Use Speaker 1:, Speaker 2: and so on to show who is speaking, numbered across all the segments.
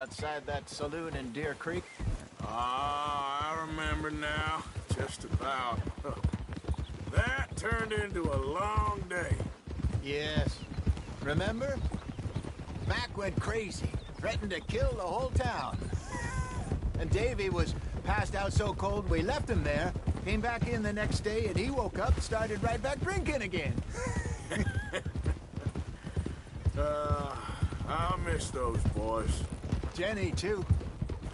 Speaker 1: outside that saloon in Deer Creek?
Speaker 2: Ah, I remember now. Just about. That turned into a long day.
Speaker 1: Yes. Remember? Mac went crazy, threatened to kill the whole town. And Davy was passed out so cold we left him there, came back in the next day, and he woke up and started right back drinking again.
Speaker 2: I'll miss those boys.
Speaker 1: Jenny, too.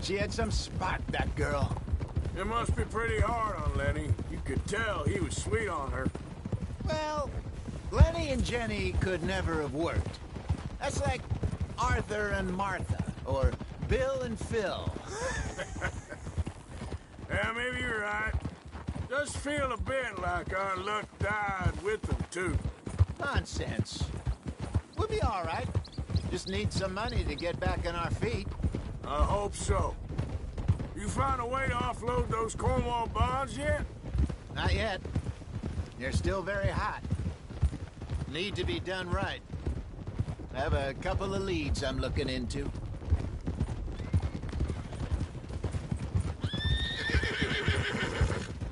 Speaker 1: She had some spot, that girl.
Speaker 2: It must be pretty hard on Lenny. You could tell he was sweet on her.
Speaker 1: Well, Lenny and Jenny could never have worked. That's like Arthur and Martha, or Bill and Phil.
Speaker 2: Yeah, maybe you're right. Does feel a bit like our luck died with them, too.
Speaker 1: Nonsense. We'll be all right. Just need some money to get back on our feet.
Speaker 2: I hope so. You found a way to offload those Cornwall bonds yet?
Speaker 1: Not yet. They're still very hot. Need to be done right. I have a couple of leads I'm looking into.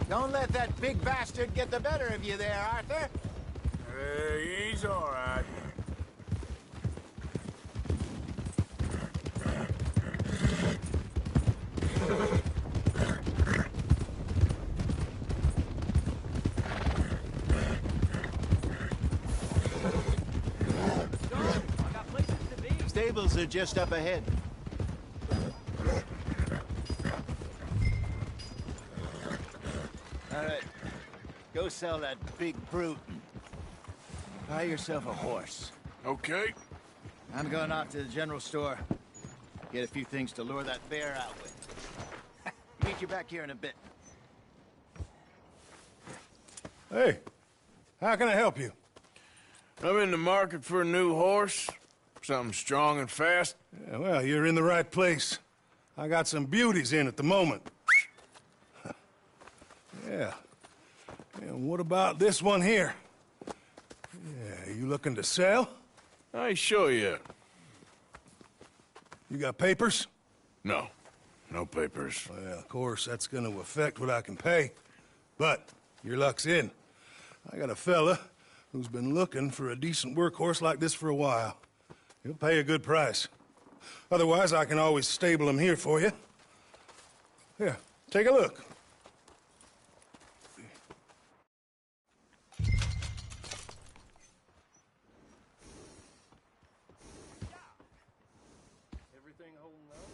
Speaker 1: Don't let that big bastard get the better of you there, Arthur.
Speaker 2: He's all right.
Speaker 1: Stables are just up ahead. All right. Go sell that big brute and buy yourself a horse.
Speaker 2: Okay.
Speaker 1: I'm going off to the general store. Get a few things to lure that bear out with. Meet you back here in a bit.
Speaker 3: Hey, how can I help you?
Speaker 2: I'm in the market for a new horse. Something strong and fast.
Speaker 3: Yeah, well, you're in the right place. I got some beauties in at the moment. Yeah. And what about this one here? Yeah, you looking to sell?
Speaker 2: I ain't sure yet.
Speaker 3: You got papers?
Speaker 2: No. No papers.
Speaker 3: Well, of course, that's gonna affect what I can pay. But your luck's in. I got a fella who's been looking for a decent workhorse like this for a while. He'll pay a good price. Otherwise, I can always stable him here for you. Here, take a look. Everything holding up?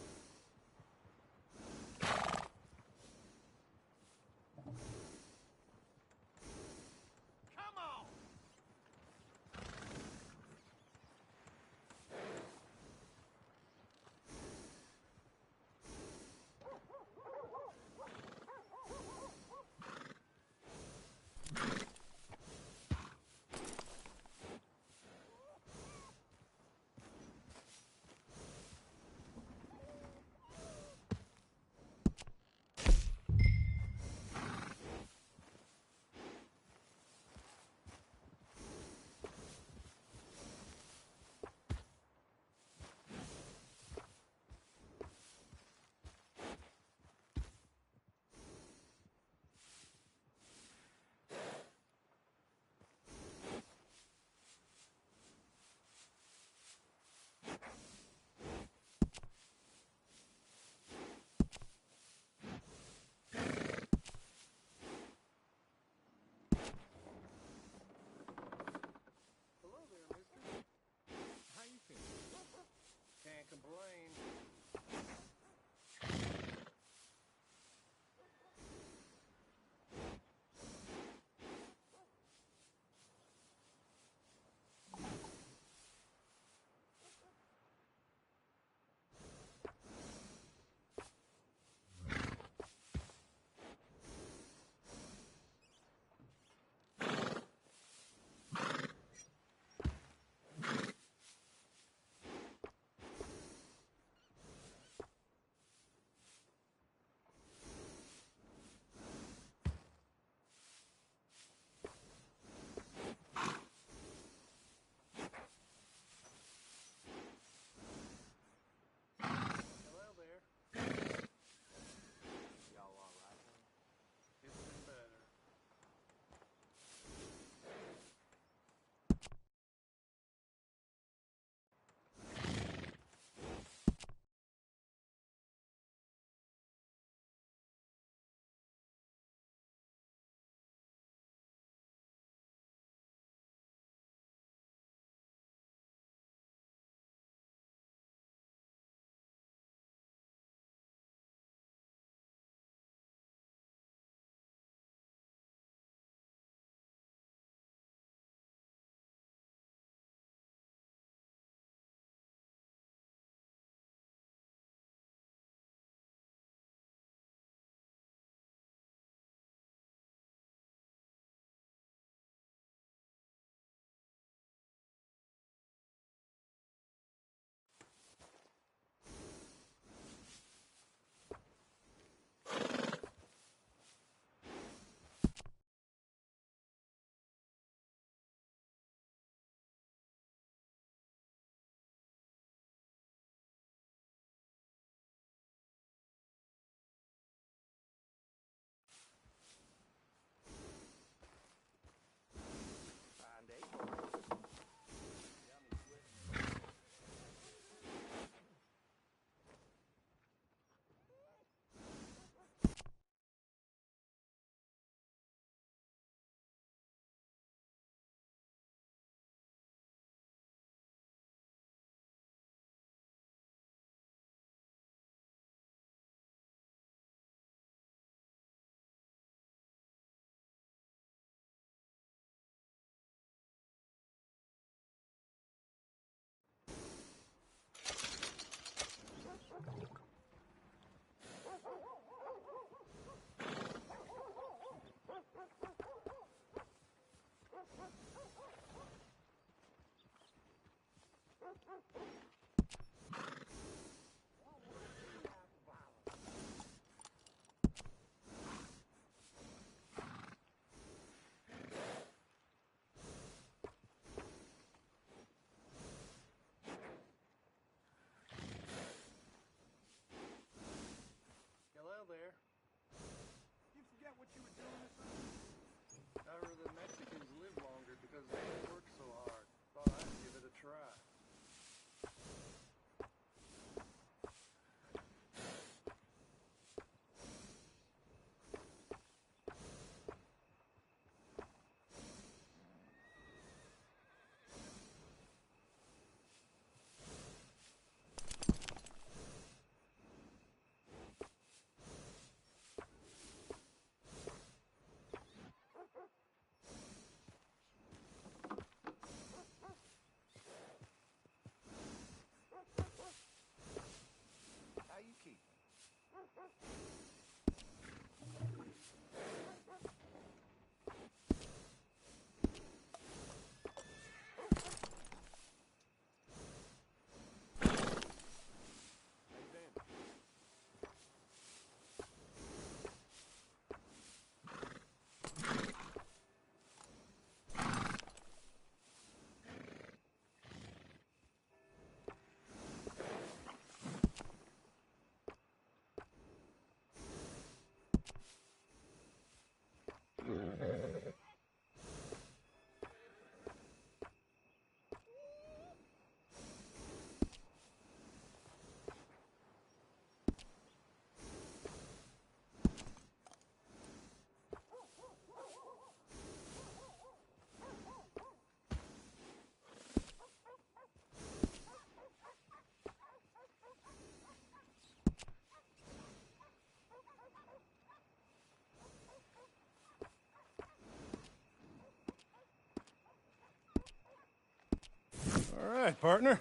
Speaker 3: All right, partner.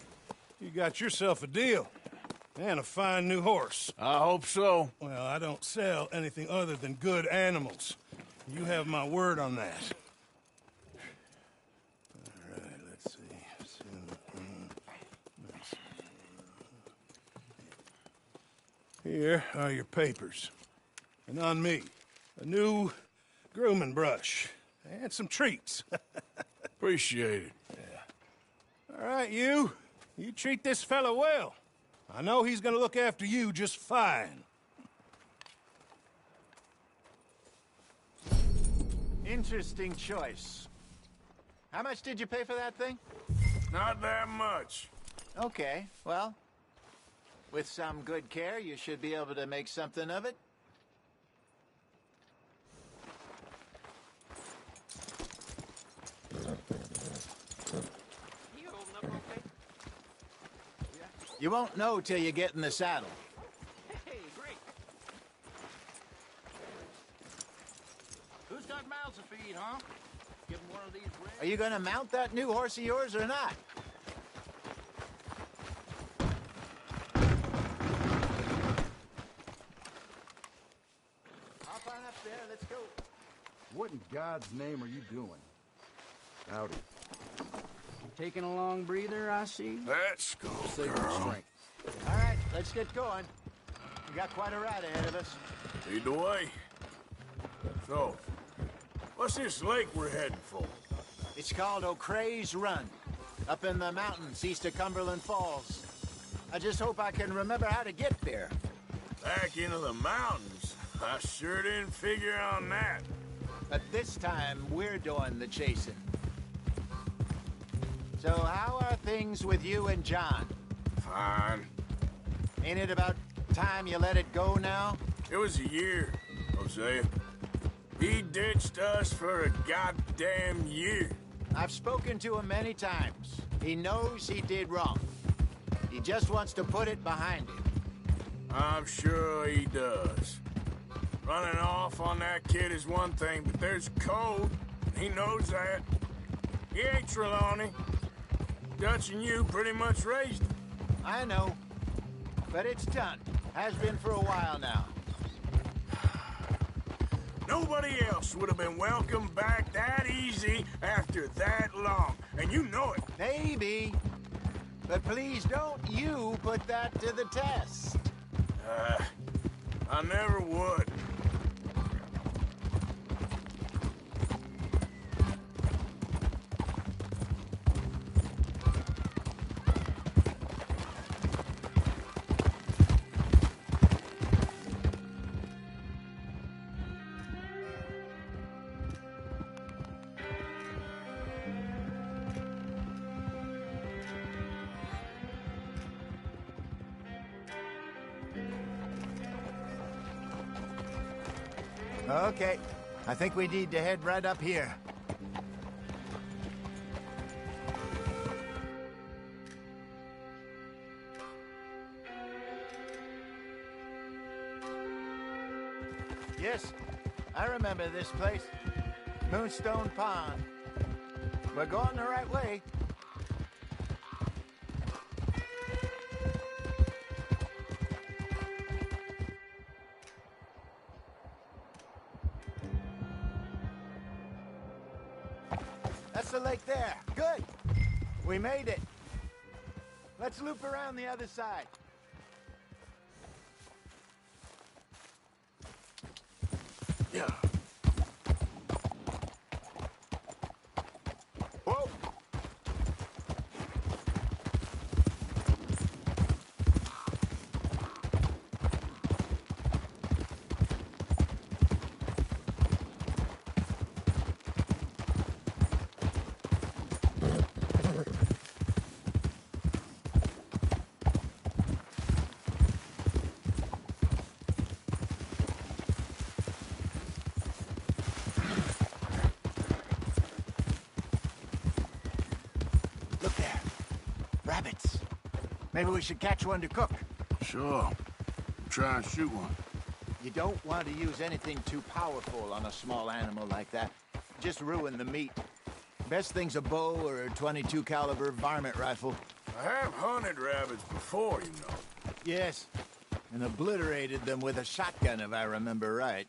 Speaker 3: You got yourself a deal. And a fine new horse.
Speaker 2: I hope so.
Speaker 3: Well, I don't sell anything other than good animals. You have my word on that. All right, let's see. Here are your papers. And on me, a new grooming brush. And some treats.
Speaker 2: Appreciate it.
Speaker 3: All right, you. You treat this fella well. I know he's gonna look after you just fine.
Speaker 1: Interesting choice. How much did you pay for that thing?
Speaker 2: Not that much.
Speaker 1: Okay, well, with some good care, you should be able to make something of it. You won't know till you get in the saddle.
Speaker 4: Hey, great. Who's got mouths to feed, huh? Give him one of these reds.
Speaker 1: Are you gonna mount that new horse of yours or not? Hop on up there, let's go.
Speaker 5: What in God's name are you doing? Howdy.
Speaker 4: Taking a long breather, I see.
Speaker 2: Let's go,
Speaker 5: Save your
Speaker 2: girl.
Speaker 5: strength.
Speaker 1: All right, let's get going. We got quite a ride ahead of us.
Speaker 2: Lead the way. So, what's this lake we're heading for?
Speaker 1: It's called O'Creagh's Run, up in the mountains east of Cumberland Falls. I just hope I can remember how to get there.
Speaker 2: Back into the mountains? I sure didn't figure on that.
Speaker 1: But this time, we're doing the chasing. So how are things with you and John?
Speaker 2: Fine.
Speaker 1: Ain't it about time you let it go now?
Speaker 2: It was a year, Hosea. He ditched us for a goddamn year.
Speaker 1: I've spoken to him many times. He knows he did wrong. He just wants to put it behind him.
Speaker 2: I'm sure he does. Running off on that kid is one thing, but there's code. He knows that. He ain't Trelawney. Dutch and you pretty much raised him.
Speaker 1: I know. But it's done. Has been for a while now.
Speaker 2: Nobody else would have been welcomed back that easy after that long. And you know it.
Speaker 1: Maybe. But please don't you put that to the test.
Speaker 2: I never would.
Speaker 1: Okay. I think we need to head right up here. Yes, I remember this place. Moonstone Pond. We're going the right way. That's the lake there. Good. We made it. Let's loop around the other side.
Speaker 2: Yeah.
Speaker 1: Whoa. Look there. Rabbits. Maybe we should catch one to cook.
Speaker 2: Sure. Try and shoot one.
Speaker 1: You don't want to use anything too powerful on a small animal like that. Just ruin the meat. Best thing's a bow or a 22 caliber varmint rifle.
Speaker 2: I have hunted rabbits before, you know.
Speaker 1: Yes, and obliterated them with a shotgun, if I remember right.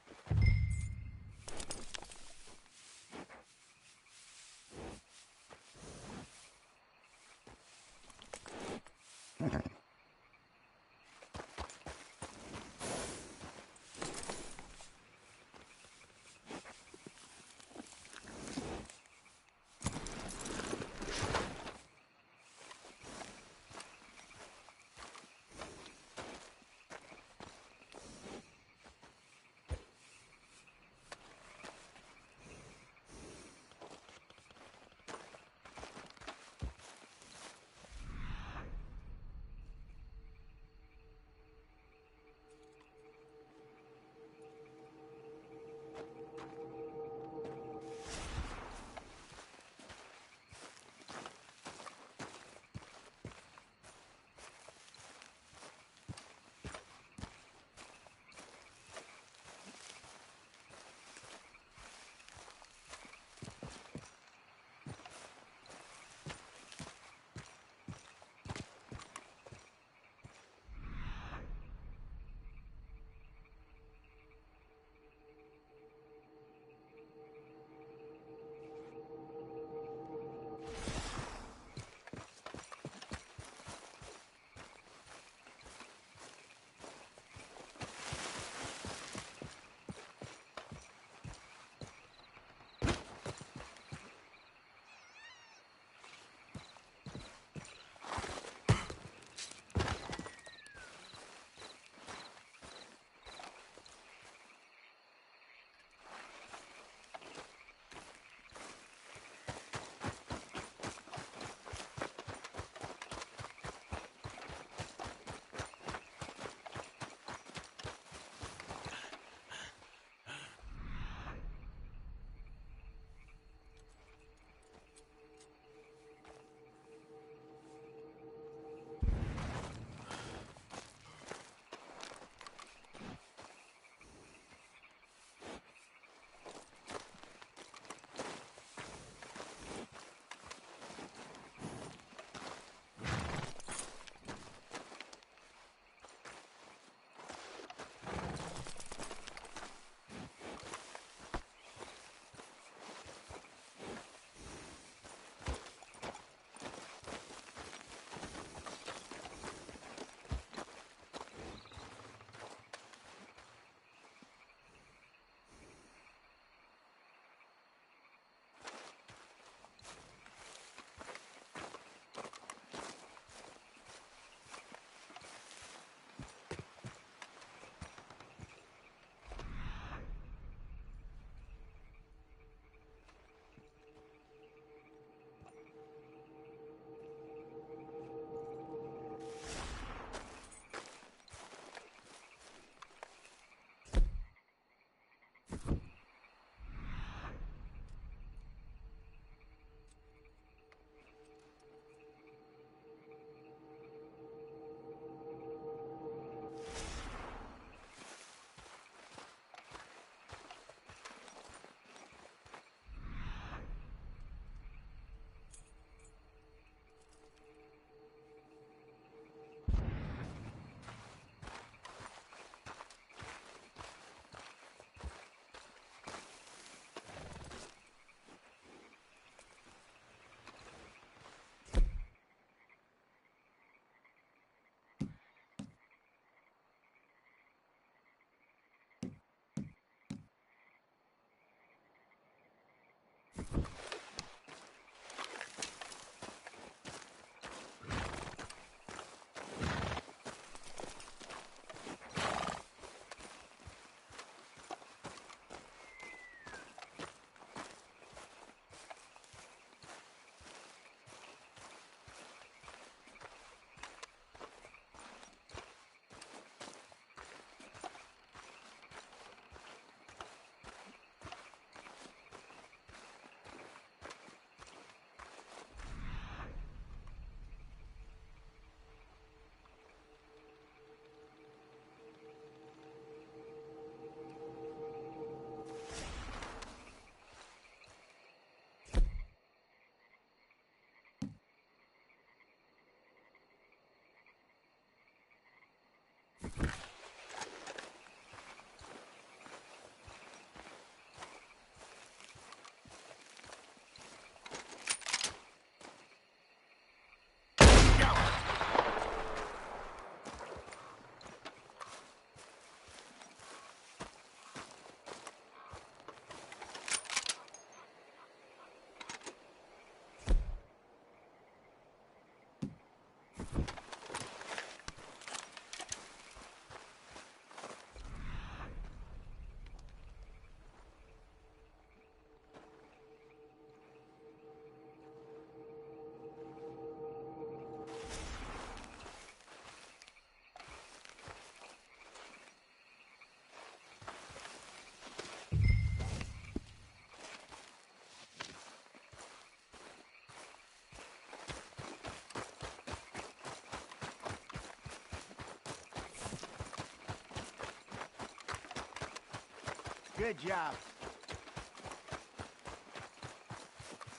Speaker 1: Good job.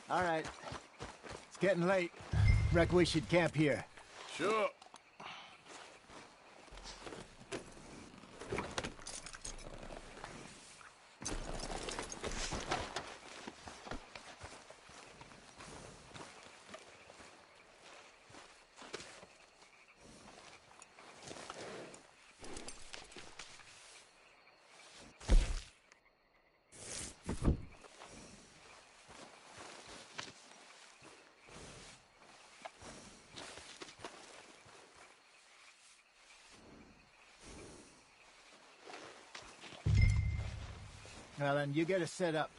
Speaker 1: All right. It's getting late. Reckon we should camp here.
Speaker 2: Sure.
Speaker 1: Well, then you get us set up.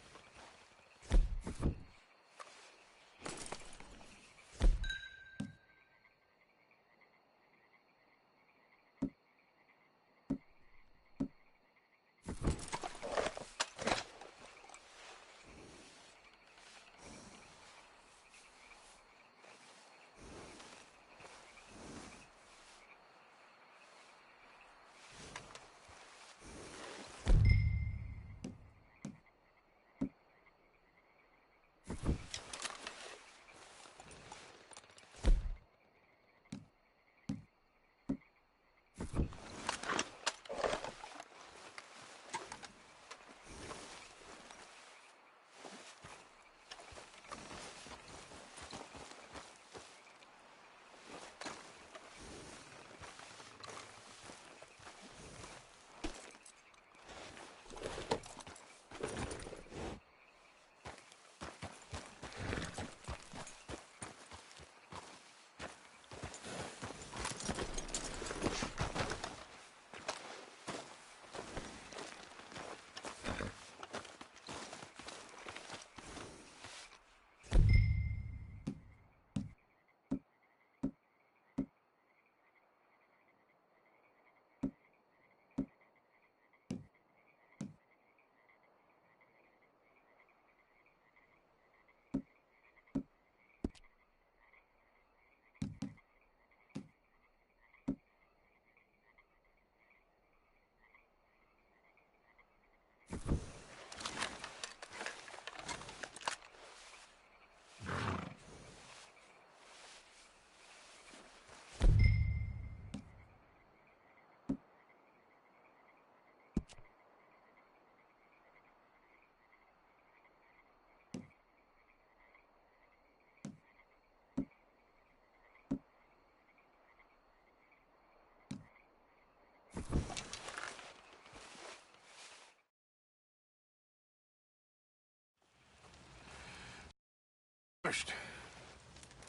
Speaker 2: First.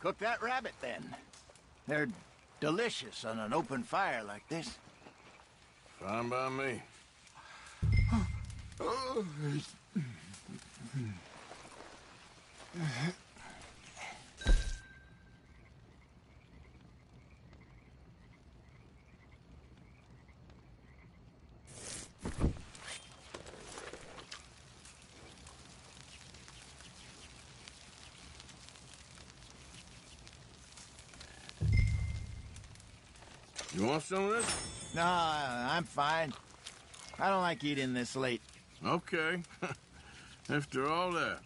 Speaker 1: Cook that rabbit, then. They're delicious on an open fire like this.
Speaker 2: Fine by me. You want some of this?
Speaker 1: No, I'm fine. I don't like eating this late.
Speaker 2: Okay. After all that.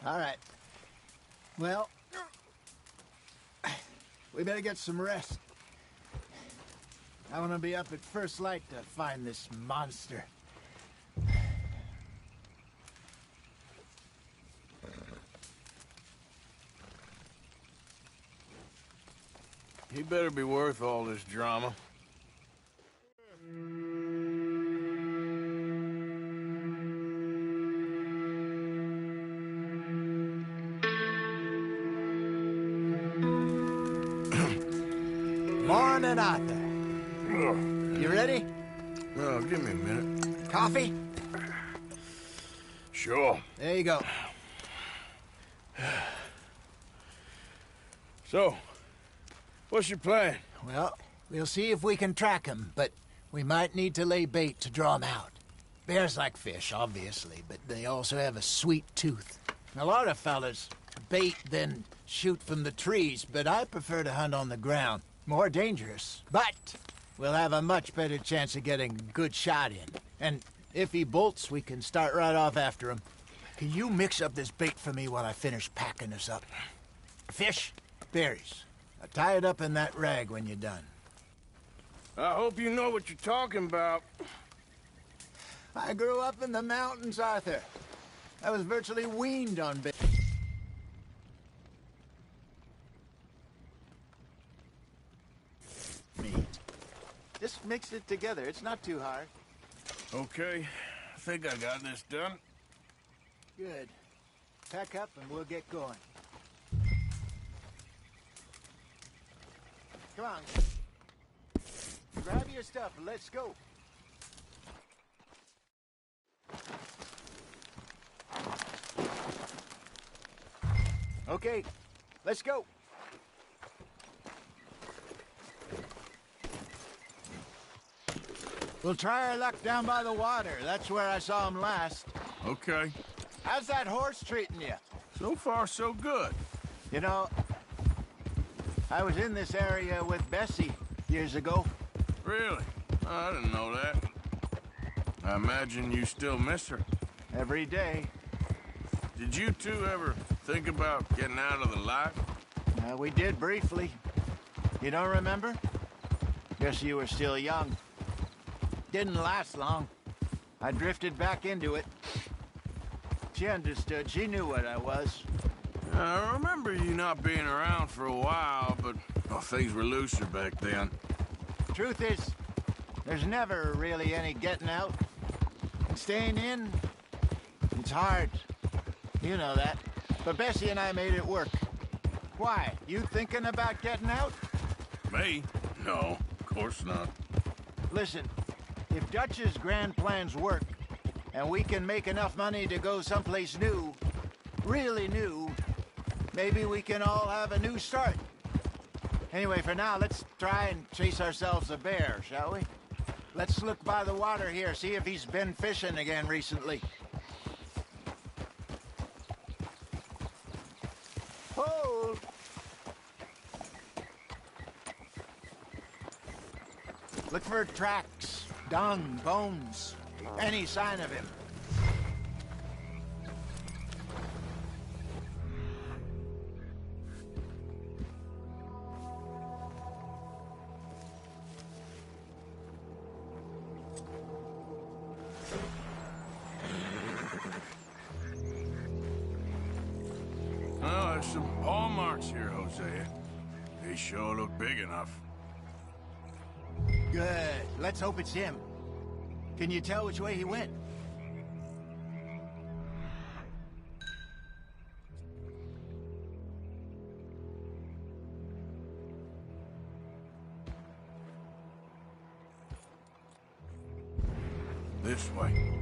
Speaker 1: All right. Well, we better get some rest. I want to be up at first light to find this monster.
Speaker 2: He better be worth all this drama.
Speaker 1: Morning, Arthur. You ready?
Speaker 2: Oh, give me a minute.
Speaker 1: Coffee?
Speaker 2: Sure.
Speaker 1: There you go.
Speaker 2: So, what's your plan?
Speaker 1: Well, we'll see if we can track him, but we might need to lay bait to draw him out. Bears like fish, obviously, but they also have a sweet tooth. A lot of fellas bait, then shoot from the trees, but I prefer to hunt on the ground. More dangerous, but we'll have a much better chance of getting a good shot in. And if he bolts, we can start right off after him. Can you mix up this bait for me while I finish packing this up? Fish, berries. Now tie it up in that rag when you're done.
Speaker 2: I hope you know what you're talking about.
Speaker 1: I grew up in the mountains, Arthur. I was virtually weaned on bait. Just mix it together. It's not too hard.
Speaker 2: Okay, I think I got this done.
Speaker 1: Good. Pack up and we'll get going. Come on. Grab your stuff and let's go. Okay, let's go. We'll try our luck down by the water. That's where I saw him last.
Speaker 2: Okay.
Speaker 1: How's that horse treating you?
Speaker 2: So far, so good.
Speaker 1: You know, I was in this area with Bessie years ago.
Speaker 2: Really? I didn't know that. I imagine you still miss her.
Speaker 1: Every day.
Speaker 2: Did you two ever think about getting out of the life?
Speaker 1: We did briefly. You don't remember? Guess you were still young. Didn't last long. I drifted back into it. She understood. She knew what I was.
Speaker 2: I remember you not being around for a while, but things were looser back then.
Speaker 1: Truth is, there's never really any getting out. And staying in, it's hard. You know that. But Bessie and I made it work. Why? You thinking about getting out?
Speaker 2: Me? No, of course not.
Speaker 1: Listen, if Dutch's grand plans work, and we can make enough money to go someplace new, really new, maybe we can all have a new start. Anyway, for now, let's try and chase ourselves a bear, shall we? Let's look by the water here, see if he's been fishing again recently. Hold! Look for tracks, dung, bones, any sign of him.
Speaker 2: Oh, there's some paw marks here, Hosea. They sure look big enough.
Speaker 1: Good. Let's hope it's him. Can you tell which way he went?
Speaker 2: This way.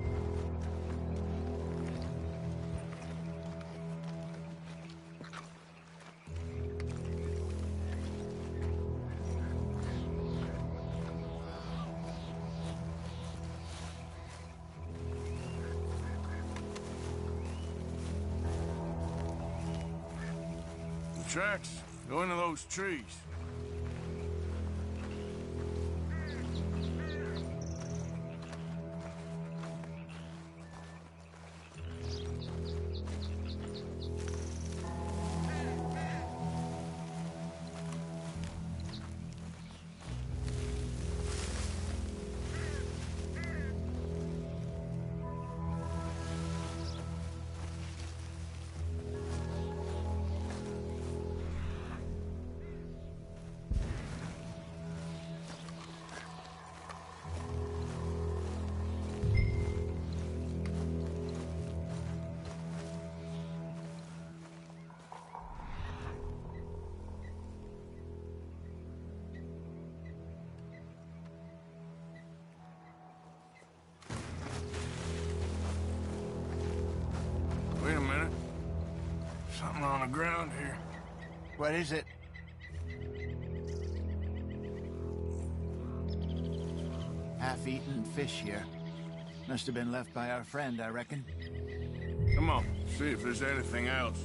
Speaker 2: The tracks go into those trees. something on the ground here.
Speaker 1: What is it? Half-eaten fish here. Must have been left by our friend, I reckon.
Speaker 2: Come on, see if there's anything else.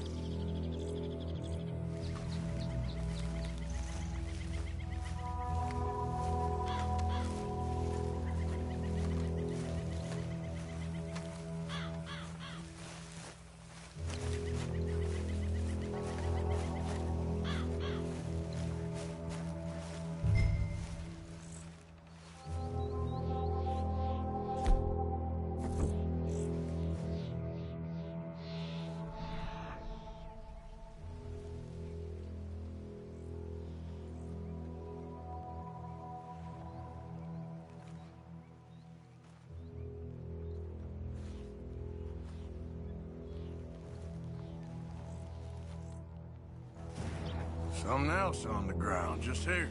Speaker 2: Something else on the ground, just here.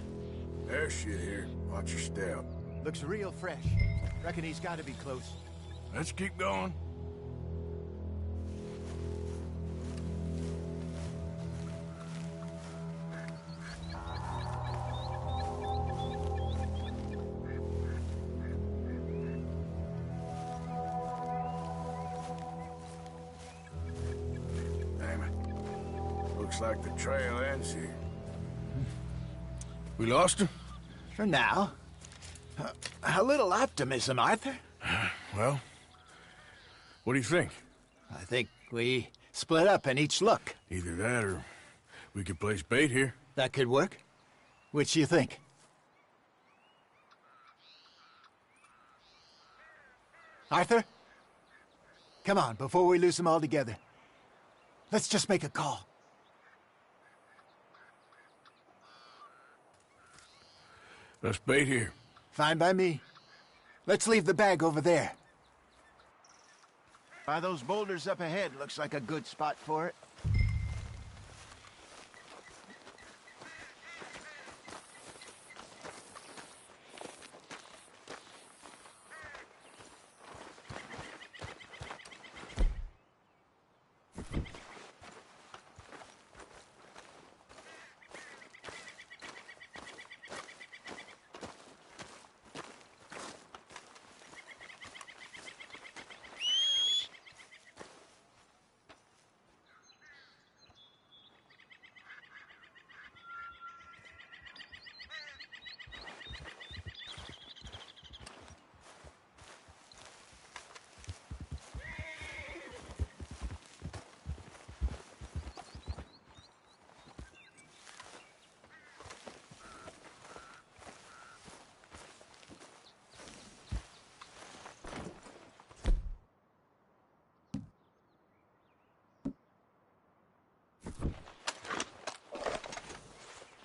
Speaker 2: There's shit here. Watch your step.
Speaker 1: Looks real fresh. Reckon he's got to be close.
Speaker 2: Let's keep going. Damn it. Looks like the trail ends here. We lost him?
Speaker 1: For now. A little optimism, Arthur.
Speaker 2: Well, what do you think?
Speaker 1: I think we split up and each look.
Speaker 2: Either that or we could place bait here.
Speaker 1: That could work. Which do you think? Arthur? Come on, before we lose them all together. Let's just make a call.
Speaker 2: Let's bait here.
Speaker 1: Fine by me. Let's leave the bag over there. By those boulders up ahead, looks like a good spot for it.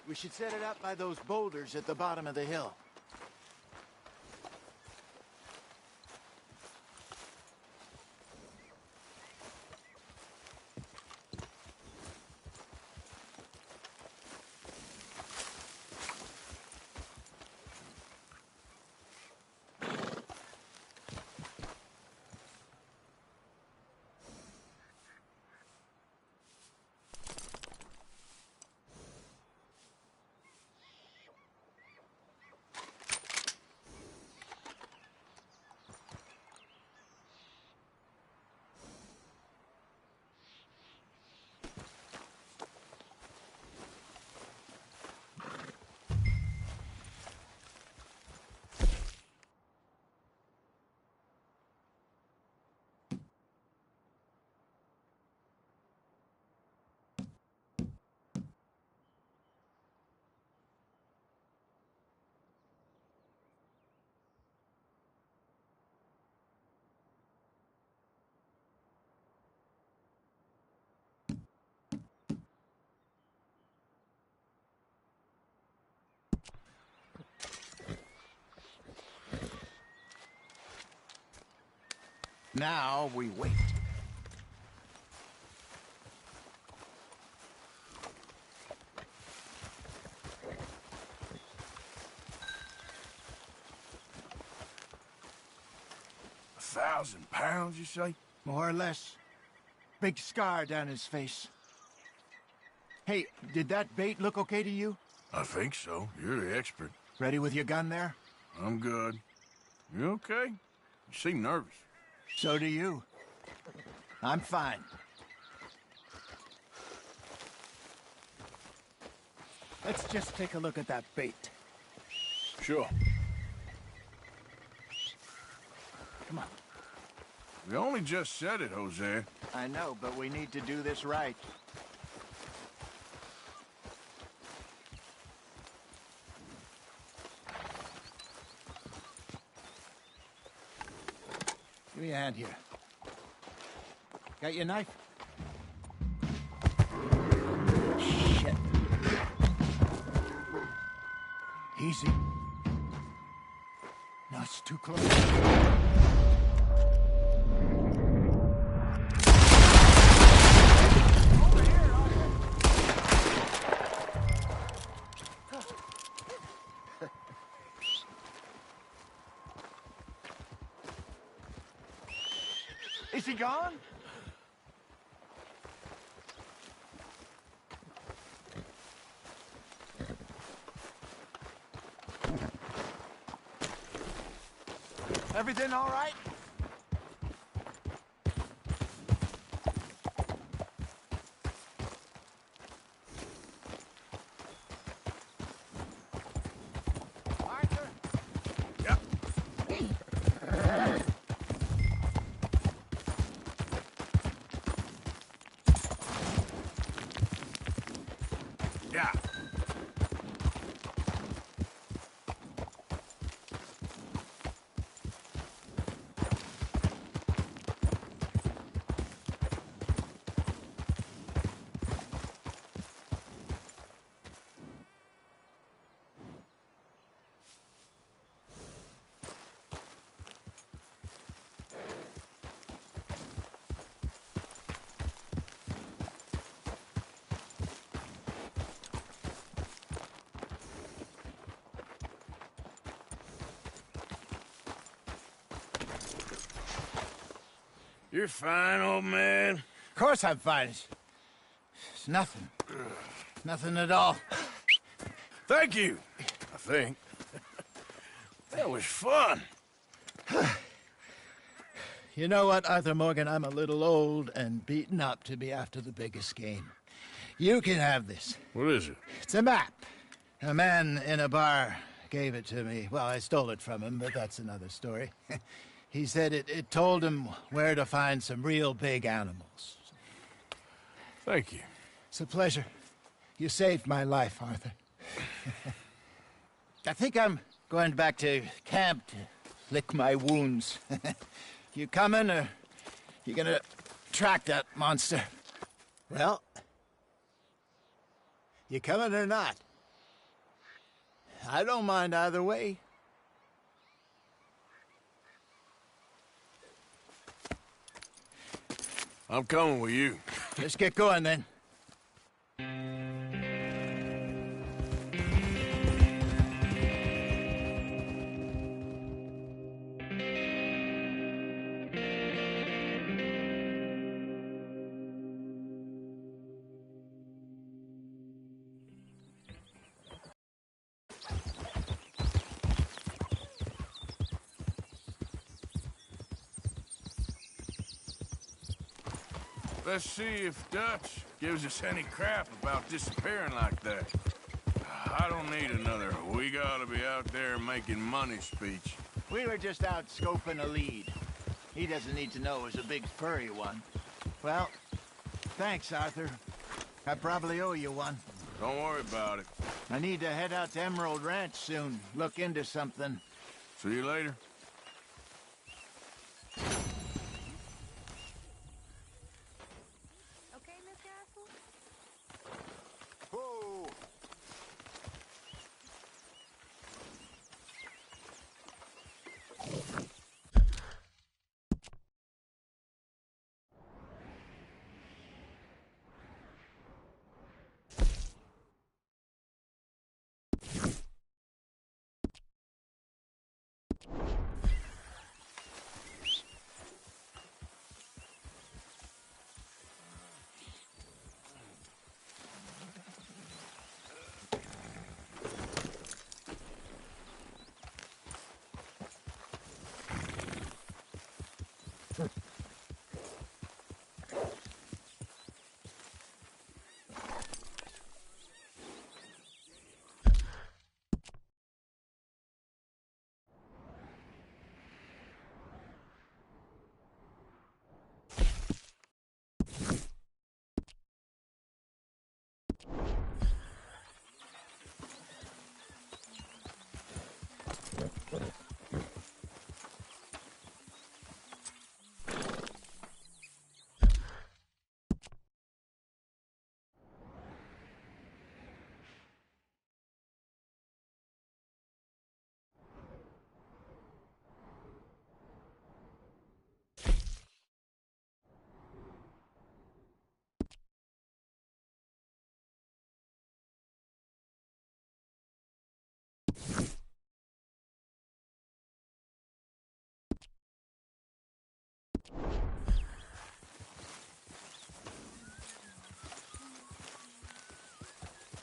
Speaker 1: We should set it up by those boulders at the bottom of the hill. Now we wait.
Speaker 2: £1,000, you say?
Speaker 1: More or less. Big scar down his face. Hey, did that bait look okay to you?
Speaker 2: I think so. You're the expert.
Speaker 1: Ready with your gun there?
Speaker 2: I'm good. You okay? You seem nervous.
Speaker 1: So do you. I'm fine. Let's just take a look at that bait.
Speaker 2: Sure.
Speaker 1: Come on.
Speaker 2: We only just said it, Jose.
Speaker 1: I know, but we need to do this right. Give me a hand here. Got your knife? Shit. Easy. No, it's too close. Is he gone? Everything all right? Arthur?
Speaker 2: Yep. Yeah. You're fine, old man.
Speaker 1: Of course I'm fine. It's nothing. Nothing at all.
Speaker 2: Thank you, I think. That was fun.
Speaker 1: You know what, Arthur Morgan? I'm a little old and beaten up to be after the biggest game. You can have this.
Speaker 2: What is it?
Speaker 1: It's a map. A man in a bar gave it to me. Well, I stole it from him, but that's another story. He said it told him where to find some real big animals.
Speaker 2: Thank you.
Speaker 1: It's a pleasure. You saved my life, Arthur. I think I'm going back to camp to lick my wounds. You coming, or you gonna track that monster? Well, you coming or not? I don't mind either way.
Speaker 2: I'm coming with you.
Speaker 1: Let's get going, then.
Speaker 2: Let's see if Dutch gives us any crap about disappearing like that. I don't need another "we gotta be out there making money" speech.
Speaker 1: We were just out scoping a lead. He doesn't need to know it was a big furry one. Well, thanks, Arthur. I probably owe you one.
Speaker 2: Don't worry about it.
Speaker 1: I need to head out to Emerald Ranch soon. Look into something.
Speaker 2: See you later.
Speaker 6: Okay, Mr. Asshole?
Speaker 1: Whoa!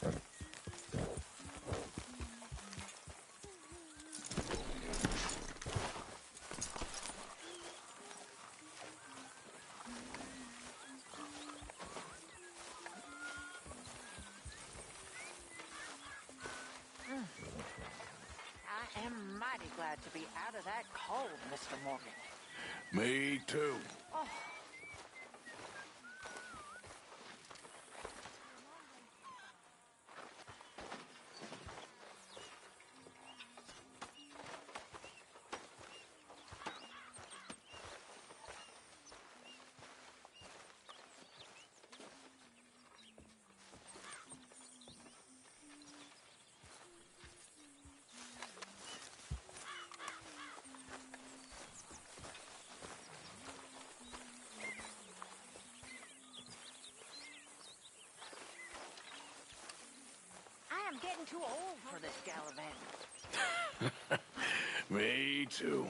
Speaker 6: I am mighty glad to be out of that cold, Mr. Morgan.
Speaker 2: Me too.
Speaker 6: Oh. I'm getting too old for this gallivanting.
Speaker 2: Me too.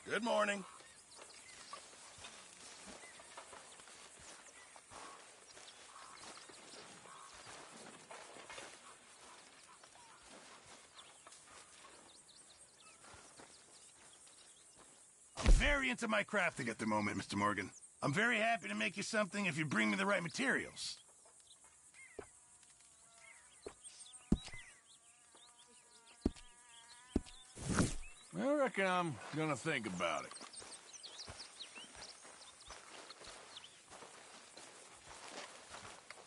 Speaker 3: Good morning. I'm very into my crafting at the moment, Mr. Morgan. I'm very happy to make you something if you bring me the right materials.
Speaker 2: I reckon I'm gonna think about it.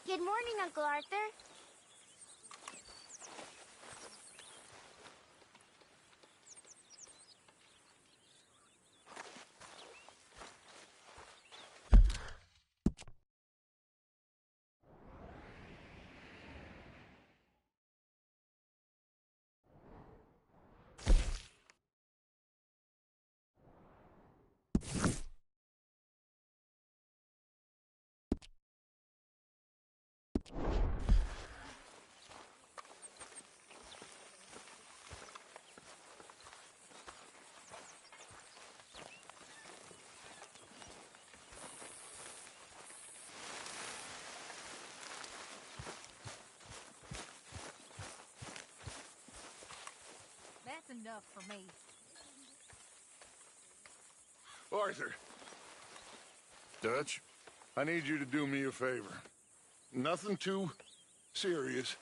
Speaker 7: Good morning, Uncle Arthur.
Speaker 8: That's enough for me.
Speaker 9: Arthur. Dutch, I need you to do me a favor. Nothing too serious.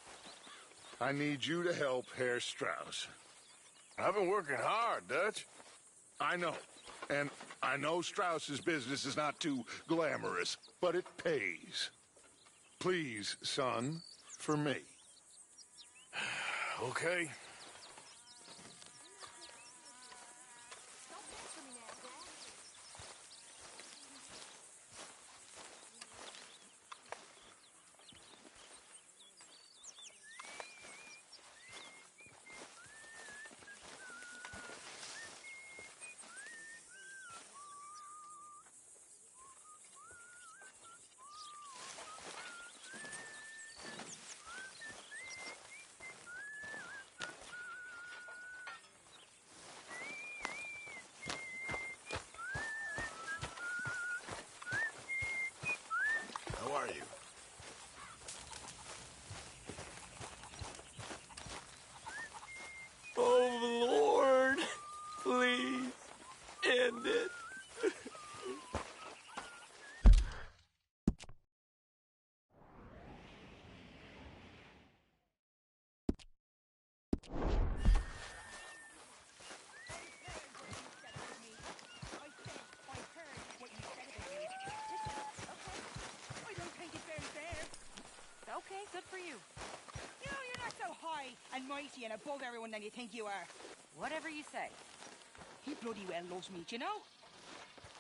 Speaker 9: I need you to help Herr Strauss.
Speaker 2: I've been working hard, Dutch.
Speaker 9: I know. And I know Strauss's business is not too glamorous, but it pays. Please, son, for me.
Speaker 2: Okay. How are you?
Speaker 10: Oh, Lord, please end it.
Speaker 6: Okay, good for you.
Speaker 11: You know, you're not so high and mighty and above everyone than you think you are.
Speaker 6: Whatever you say.
Speaker 11: He bloody well loves me, do you know?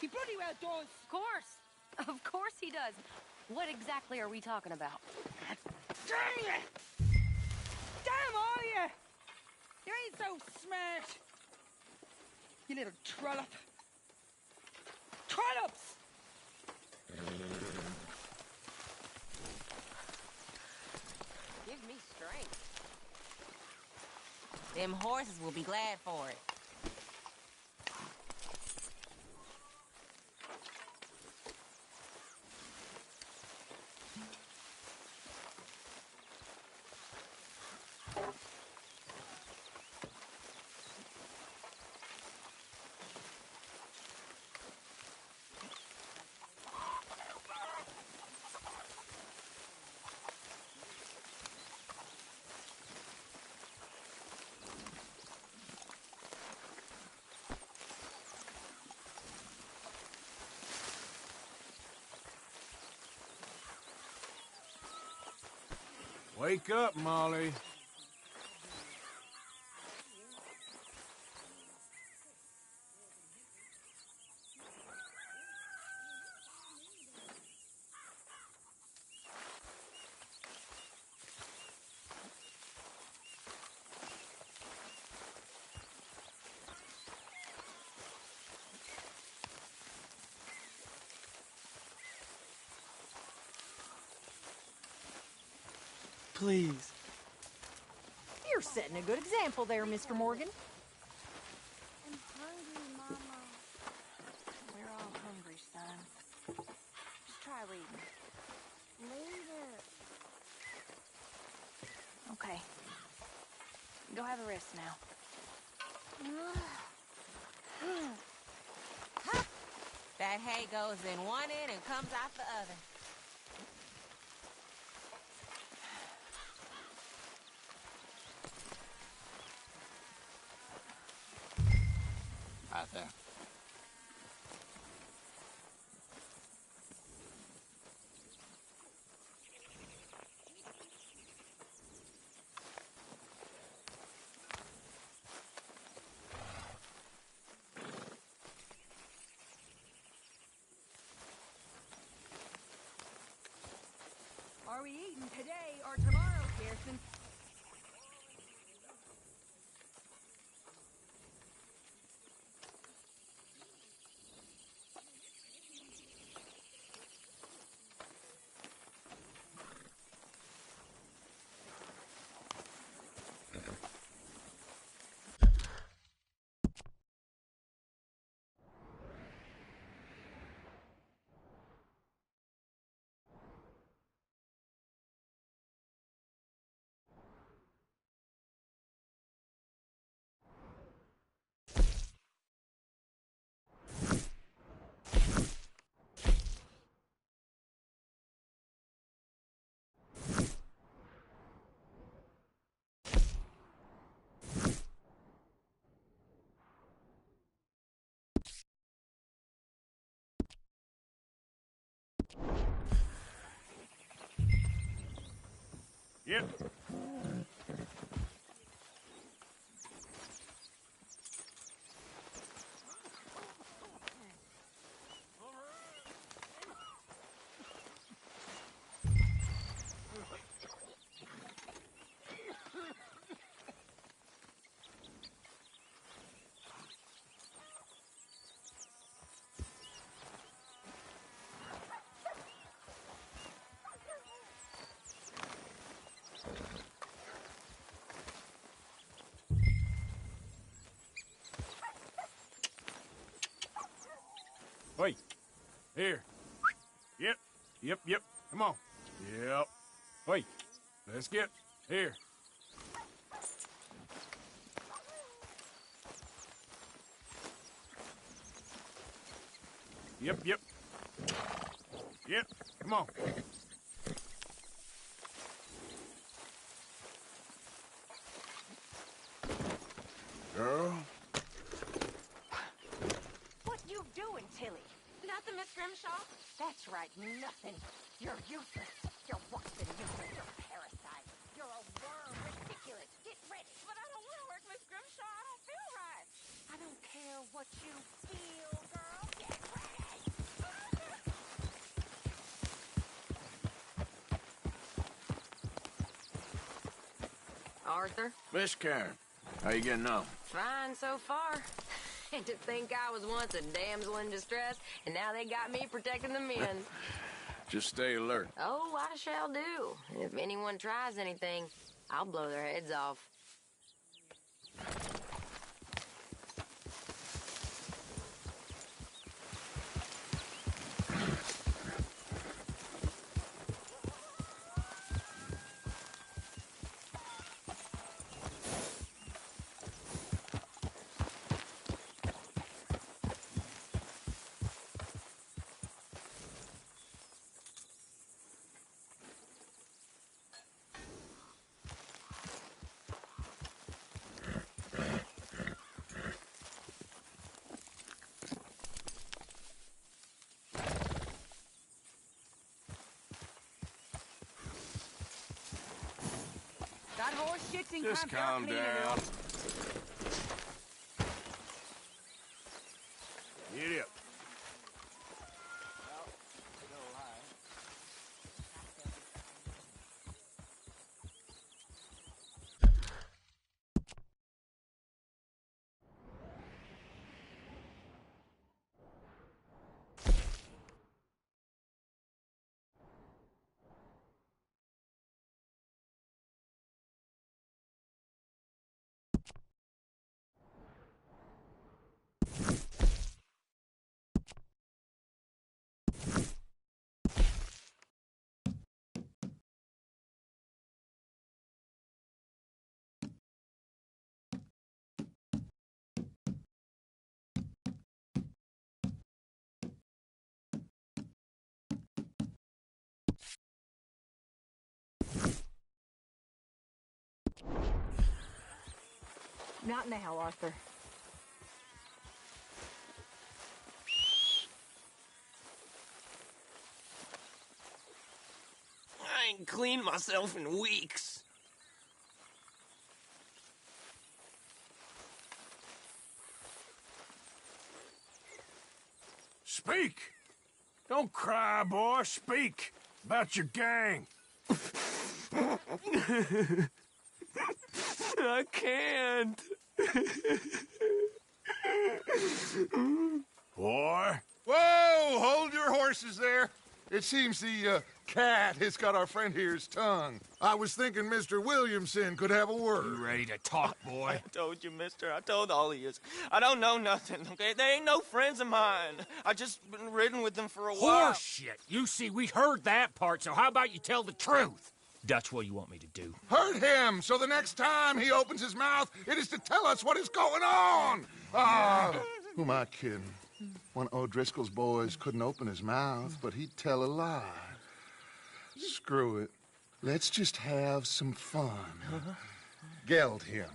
Speaker 11: He bloody well does.
Speaker 6: Of course. Of course he does. What exactly are we talking about?
Speaker 11: Damn you! Damn all you! You ain't so smart. You little trollop. Trollops!
Speaker 6: Give me strength. Them horses will be glad for it.
Speaker 2: Wake up, Molly.
Speaker 10: Please.
Speaker 8: You're setting a good example there, Mr. Morgan.
Speaker 7: I'm hungry, Mama.
Speaker 6: We're all hungry, son. Just try reading.
Speaker 7: Later.
Speaker 6: Okay. Go have a rest now.
Speaker 12: That hay goes in one end and comes out the other.
Speaker 1: Out there.
Speaker 8: Are we eating today or tomorrow, Kirsten?
Speaker 2: Yep. Wait. Here. Yep. Come on. Yep. Wait. Let's get here. Yep. Come on. Girl.
Speaker 6: What you doing, Tilly?
Speaker 12: Nothing, Miss Grimshaw.
Speaker 6: That's right, nothing. You're useless. You're worse than useless. You're a parasite. You're a worm. Ridiculous. Get ready.
Speaker 12: But I don't want to work, Miss Grimshaw. I don't feel right.
Speaker 6: I don't care what you feel, girl. Get ready. Arthur?
Speaker 2: Miss Karen, how you getting on?
Speaker 6: Fine so far. And to think I was once a damsel in distress, and now they got me protecting the men.
Speaker 2: Just stay alert.
Speaker 6: Oh, I shall do. If anyone tries anything, I'll blow their heads off.
Speaker 11: horse shits in
Speaker 2: Just
Speaker 11: camp.
Speaker 2: calm
Speaker 11: They're cleaning it
Speaker 2: down.
Speaker 11: up.
Speaker 2: Get up.
Speaker 6: Not now, Arthur.
Speaker 10: I ain't cleaned myself in weeks.
Speaker 2: Speak! Don't cry, boy. Speak about your gang.
Speaker 10: I can't.
Speaker 2: Boy.
Speaker 9: Whoa! Hold your horses there. It seems the cat has got our friend here's tongue. I was thinking Mr. Williamson could have a word.
Speaker 10: You ready to talk, boy? I told you, mister. I told all of you. I don't know nothing, okay? They ain't no friends of mine. I just been ridden with them for a while.
Speaker 13: Horseshit. You see, we heard that part, so how about you tell the truth? Dutch, what do you want me to do?
Speaker 9: Hurt him, so the next time he opens his mouth, it is to tell us what is going on. Who am I kidding? One of O'Driscoll's boys couldn't open his mouth, but he'd tell a lie. Screw it. Let's just have some fun. Geld him.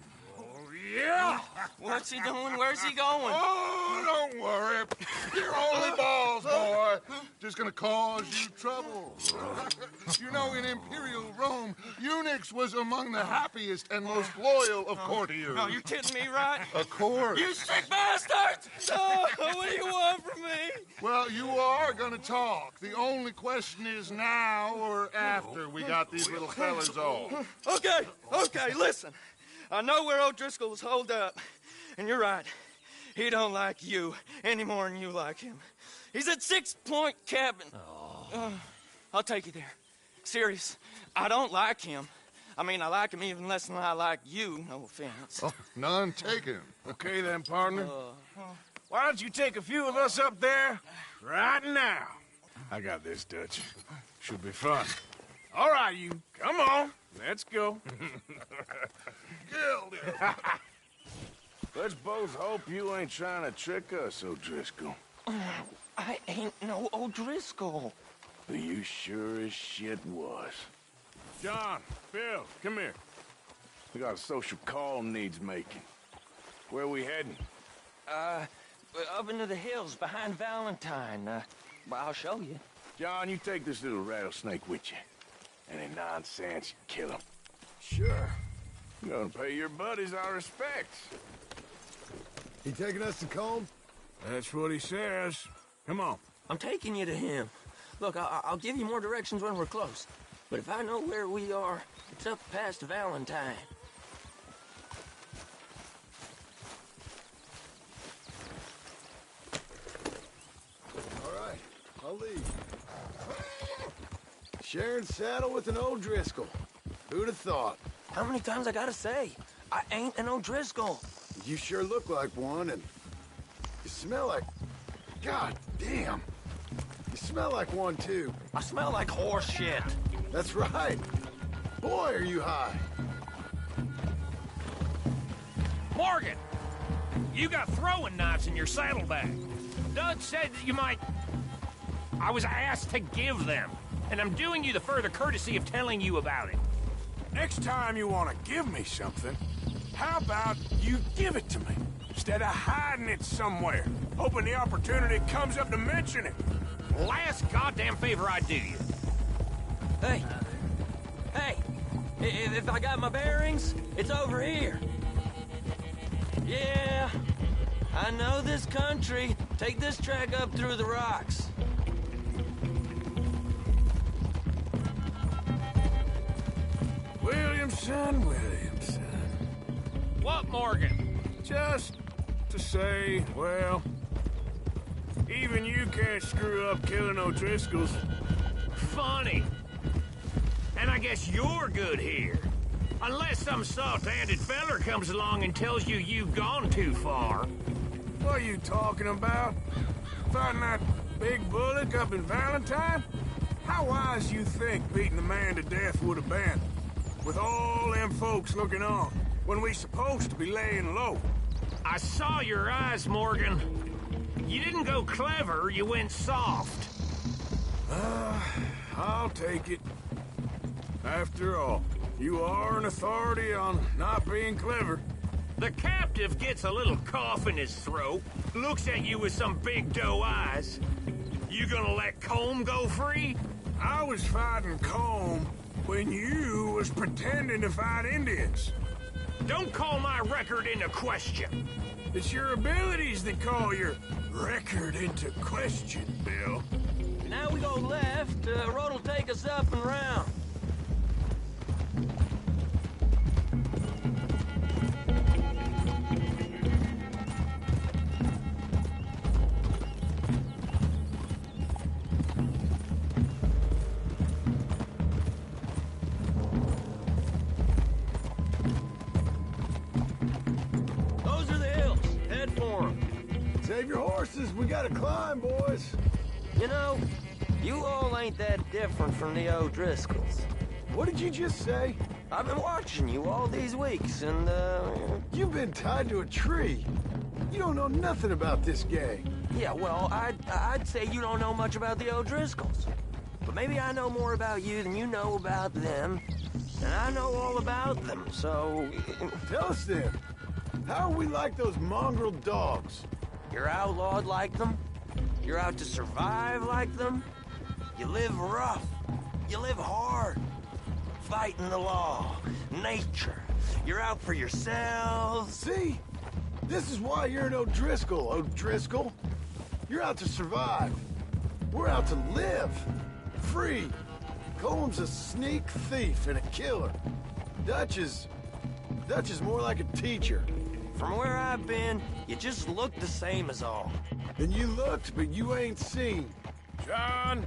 Speaker 10: Yeah! What's he doing? Where's he going?
Speaker 9: Oh, don't worry. You're only balls, boy. Just gonna cause you trouble. You know, in Imperial Rome, eunuchs was among the happiest and most loyal of courtiers.
Speaker 10: No, you're kidding me, right?
Speaker 9: Of course.
Speaker 10: You sick bastard! Oh, what do you want from me?
Speaker 9: Well, you are gonna talk. The only question is now or after we got these little fellas off.
Speaker 10: Okay, listen. I know where O'Driscoll's holed up, and you're right. He don't like you any more than you like him. He's at 6 Point Cabin. I'll take you there. Serious, I don't like him. I mean, I like him even less than I like you, no offense.
Speaker 9: Oh, none taken.
Speaker 2: Okay then, partner. Why don't you take a few of us up there right now? I got this, Dutch. Should be fun. All right, you. Come on. Let's go. Let's both hope you ain't trying to trick us, O'Driscoll.
Speaker 10: I ain't no O'Driscoll.
Speaker 2: You sure as shit was. John, Bill, come here. We got a social call needs making. Where are we heading?
Speaker 10: Up into the hills behind Valentine. Well, I'll show you.
Speaker 2: John, you take this little rattlesnake with you. Any nonsense, you kill him.
Speaker 5: Sure.
Speaker 2: I'm gonna pay your buddies our respects.
Speaker 5: He taking us to Combe?
Speaker 2: That's what he says. Come on.
Speaker 10: I'm taking you to him. Look, I'll give you more directions when we're close. But if I know where we are, it's up past Valentine.
Speaker 5: All right, I'll leave. Sharing saddle with an O'Driscoll. Who'd have thought?
Speaker 10: How many times I gotta say? I ain't an O'Driscoll.
Speaker 5: You sure look like one, and you smell like... God damn. You smell like one, too.
Speaker 10: I smell like horse shit.
Speaker 5: That's right. Boy, are you high.
Speaker 13: Morgan! You got throwing knives in your saddlebag. Dud said that you might... I was asked to give them, and I'm doing you the further courtesy of telling you about it.
Speaker 2: Next time you want to give me something, how about you give it to me, instead of hiding it somewhere, hoping the opportunity comes up to mention it?
Speaker 13: Last goddamn favor I do you.
Speaker 10: Hey! If I got my bearings, it's over here. Yeah, I know this country. Take this track up through the rocks.
Speaker 2: Williamson.
Speaker 13: What, Morgan?
Speaker 2: Just to say, well, even you can't screw up killing O'Driscolls.
Speaker 13: Funny. And I guess you're good here. Unless some soft-handed feller comes along and tells you you've gone too far.
Speaker 2: What are you talking about? Fighting that big bullock up in Valentine? How wise you think beating the man to death would have been? With all them folks looking on, when we supposed to be laying low.
Speaker 13: I saw your eyes, Morgan. You didn't go clever, you went soft.
Speaker 2: I'll take it. After all, you are an authority on not being clever.
Speaker 13: The captive gets a little cough in his throat, looks at you with some big doe eyes. You gonna let Combe go free?
Speaker 2: I was fighting Combe when you was pretending to fight Indians.
Speaker 13: Don't call my record into question.
Speaker 2: It's your abilities that call your record into question, Bill.
Speaker 10: Now we go left. Road will take us up and round. Those are the hills. Head for them.
Speaker 5: Save your horses. We gotta climb, boys.
Speaker 10: You know, you all ain't that different from the O'Driscolls.
Speaker 5: What did you just say?
Speaker 10: I've been watching you all these weeks, and,
Speaker 5: You've been tied to a tree. You don't know nothing about this gang.
Speaker 10: Yeah, well, I'd say you don't know much about the O'Driscolls. But maybe I know more about you than you know about them. And I know all about them, so...
Speaker 5: Tell us then. How are we like those mongrel dogs?
Speaker 10: You're outlawed like them? You're out to survive like them? You live rough. You live hard. Fighting the law. Nature. You're out for yourselves.
Speaker 5: See? This is why you're an O'Driscoll, O'Driscoll. You're out to survive. We're out to live. Free. Combs a sneak thief and a killer. Dutch is more like a teacher.
Speaker 10: From where I've been, you just look the same as all.
Speaker 5: And you looked, but you ain't seen.
Speaker 2: John,